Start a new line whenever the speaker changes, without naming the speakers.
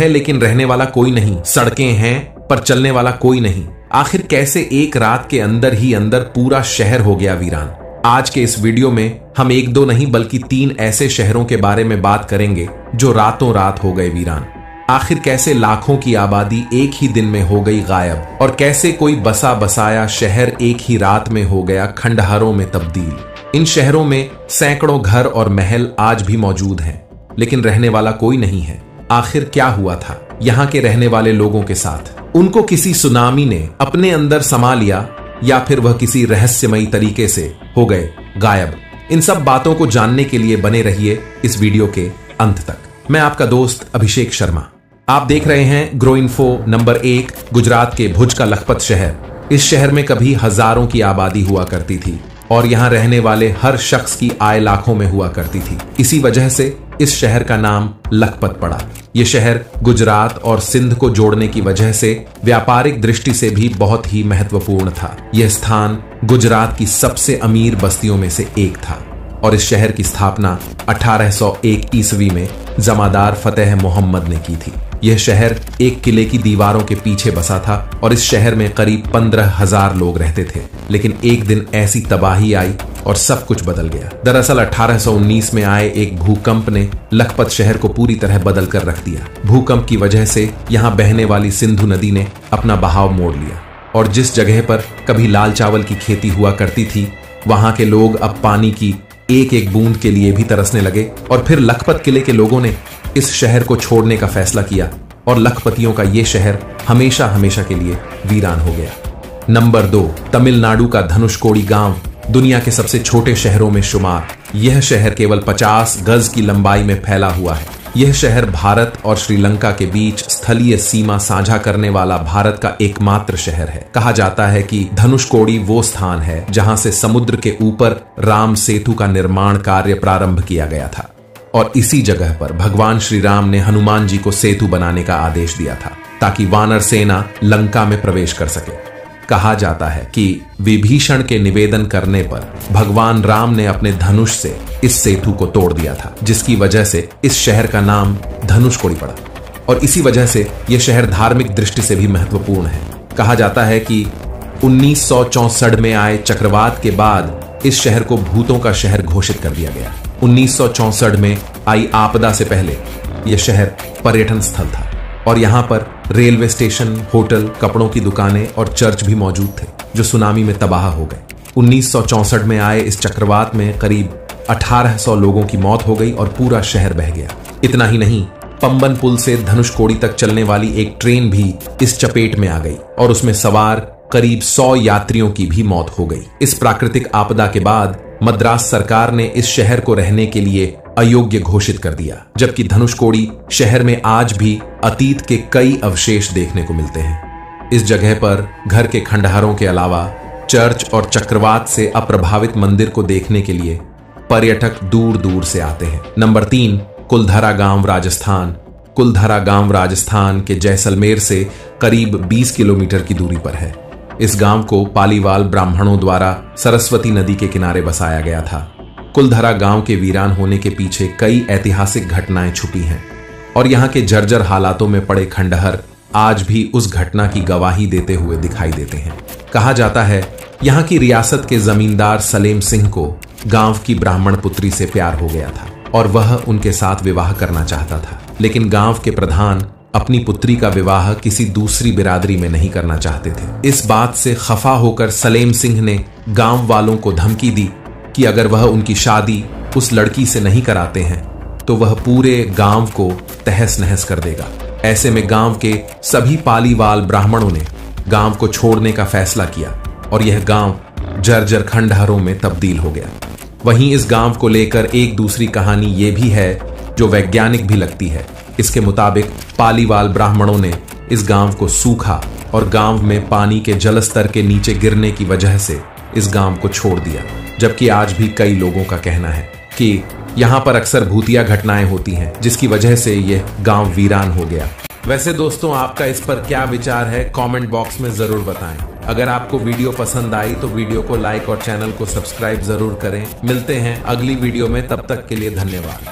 है लेकिन रहने वाला कोई नहीं, सड़कें हैं पर चलने वाला कोई नहीं। आखिर कैसे एक रात के अंदर ही अंदर पूरा शहर हो गया वीरान? आज के इस वीडियो में हम एक दो नहीं बल्कि 3 ऐसे शहरों के बारे में बात करेंगे जो रातों रात हो गए वीरान। आखिर कैसे लाखों की आबादी एक ही दिन में हो गई गायब, और कैसे कोई बसा बसाया शहर एक ही रात में हो गया खंडहरों में तब्दील। इन शहरों में सैकड़ों घर और महल आज भी मौजूद हैं, लेकिन रहने वाला कोई नहीं है। आखिर क्या हुआ था यहाँ के रहने वाले लोगों के साथ? उनको किसी सुनामी ने अपने अंदर समा लिया या फिर वह किसी रहस्यमयी तरीके से हो गए गायब? इन सब बातों को जानने के लिए बने रहिए इस वीडियो के अंत तक। मैं आपका दोस्त अभिषेक शर्मा, आप देख रहे हैं ग्रो इन्फो नंबर 1, गुजरात के भुज का लखपत शहर। इस शहर में कभी हजारों की आबादी हुआ करती थी और यहाँ रहने वाले हर शख्स की आय लाखों में हुआ करती थी। इसी वजह से इस शहर का नाम लखपत पड़ा। यह शहर गुजरात और सिंध को जोड़ने की वजह से व्यापारिक दृष्टि से भी बहुत ही महत्वपूर्ण था। यह स्थान गुजरात की सबसे अमीर बस्तियों में से एक था और इस शहर की स्थापना 1801 ईस्वी में जमादार फतेह मोहम्मद ने की थी। यह शहर एक किले की दीवारों के पीछे बसा था और इस शहर में करीब 15,000 लोग रहते थे। लेकिन एक दिन ऐसी तबाही आई और सब कुछ बदल गया। दरअसल 1819 में आए एक भूकंप ने लखपत शहर को पूरी तरह बदल कर रख दिया। भूकंप की वजह से यहाँ बहने वाली सिंधु नदी ने अपना बहाव मोड़ लिया और जिस जगह पर कभी लाल चावल की खेती हुआ करती थी, वहां के लोग अब पानी की एक एक बूंद के लिए भी तरसने लगे। और फिर लखपत किले के लोगों ने इस शहर को छोड़ने का फैसला किया और लखपतियों का यह शहर हमेशा हमेशा के लिए वीरान हो गया। नंबर 2, तमिलनाडु का धनुषकोडी गांव, दुनिया के सबसे छोटे शहरों में शुमार। यह शहर केवल 50 गज की लंबाई में फैला हुआ है। यह शहर भारत और श्रीलंका के बीच स्थलीय सीमा साझा करने वाला भारत का एकमात्र शहर है। कहा जाता है कि धनुषकोडी वो स्थान है जहां से समुद्र के ऊपर राम सेतु का निर्माण कार्य प्रारंभ किया गया था और इसी जगह पर भगवान श्री राम ने हनुमान जी को सेतु बनाने का आदेश दिया था ताकि वानर सेना लंका में प्रवेश कर सके। कहा जाता है कि विभीषण के निवेदन करने पर भगवान राम ने अपने धनुष से इस सेतु को तोड़ दिया था, जिसकी वजह से इस शहर का नाम धनुषकोडी पड़ा। और इसी वजह से यह शहर धार्मिक दृष्टि से भी महत्वपूर्ण है। कहा जाता है कि 1964 में आए चक्रवात के बाद इस शहर को भूतों का शहर घोषित कर दिया गया। 1964 में आई आपदा से पहले यह शहर पर्यटन स्थल था और यहाँ पर रेलवे स्टेशन, होटल, कपड़ों की दुकानें और चर्च भी मौजूद थे जो सुनामी में तबाह हो गए। 1964 में आए इस चक्रवात में करीब 1800 लोगों की मौत हो गई और पूरा शहर बह गया। इतना ही नहीं, पंबन पुल से धनुषकोडी तक चलने वाली एक ट्रेन भी इस चपेट में आ गई और उसमें सवार करीब 100 यात्रियों की भी मौत हो गई। इस प्राकृतिक आपदा के बाद मद्रास सरकार ने इस शहर को रहने के लिए अयोग्य घोषित कर दिया, जबकि धनुषकोडी शहर में आज भी अतीत के कई अवशेष देखने को मिलते हैं। इस जगह पर घर के खंडहरों के अलावा चर्च और चक्रवात से अप्रभावित मंदिर को देखने के लिए पर्यटक दूर दूर से आते हैं। नंबर 3, कुलधरा गांव, राजस्थान। कुलधरा गांव राजस्थान के जैसलमेर से करीब 20 किलोमीटर की दूरी पर है। इस गांव को पालीवाल ब्राह्मणों द्वारा सरस्वती नदी के किनारे बसाया गया था। कुलधरा गांव के वीरान होने के पीछे कई ऐतिहासिक घटनाएं छुपी हैं और यहाँ के जर्जर हालातों में पड़े खंडहर आज भी उस घटना की गवाही देते हुए दिखाई देते हैं। कहा जाता है यहाँ की रियासत के जमींदार सलेम सिंह को गांव की ब्राह्मण पुत्री से प्यार हो गया था और वह उनके साथ विवाह करना चाहता था, लेकिन गांव के प्रधान अपनी पुत्री का विवाह किसी दूसरी बिरादरी में नहीं करना चाहते थे। इस बात से खफा होकर सलेम सिंह ने गांव वालों को धमकी दी कि अगर वह उनकी शादी उस लड़की से नहीं कराते हैं तो वह पूरे गांव को तहस नहस कर देगा। ऐसे में गांव के सभी पालीवाल ब्राह्मणों ने गांव को छोड़ने का फैसला किया और यह गांव जर्जर खंडहरों में तब्दील हो गया। वहीं इस गांव को लेकर एक दूसरी कहानी ये भी है जो वैज्ञानिक भी लगती है। इसके मुताबिक पालीवाल ब्राह्मणों ने इस गांव को सूखा और गांव में पानी के जलस्तर के नीचे गिरने की वजह से इस गांव को छोड़ दिया, जबकि आज भी कई लोगों का कहना है कि यहाँ पर अक्सर भूतिया घटनाएं होती हैं जिसकी वजह से यह गांव वीरान हो गया। वैसे दोस्तों, आपका इस पर क्या विचार है कमेंट बॉक्स में जरूर बताएं। अगर आपको वीडियो पसंद आई तो वीडियो को लाइक और चैनल को सब्सक्राइब जरूर करें। मिलते हैं अगली वीडियो में, तब तक के लिए धन्यवाद।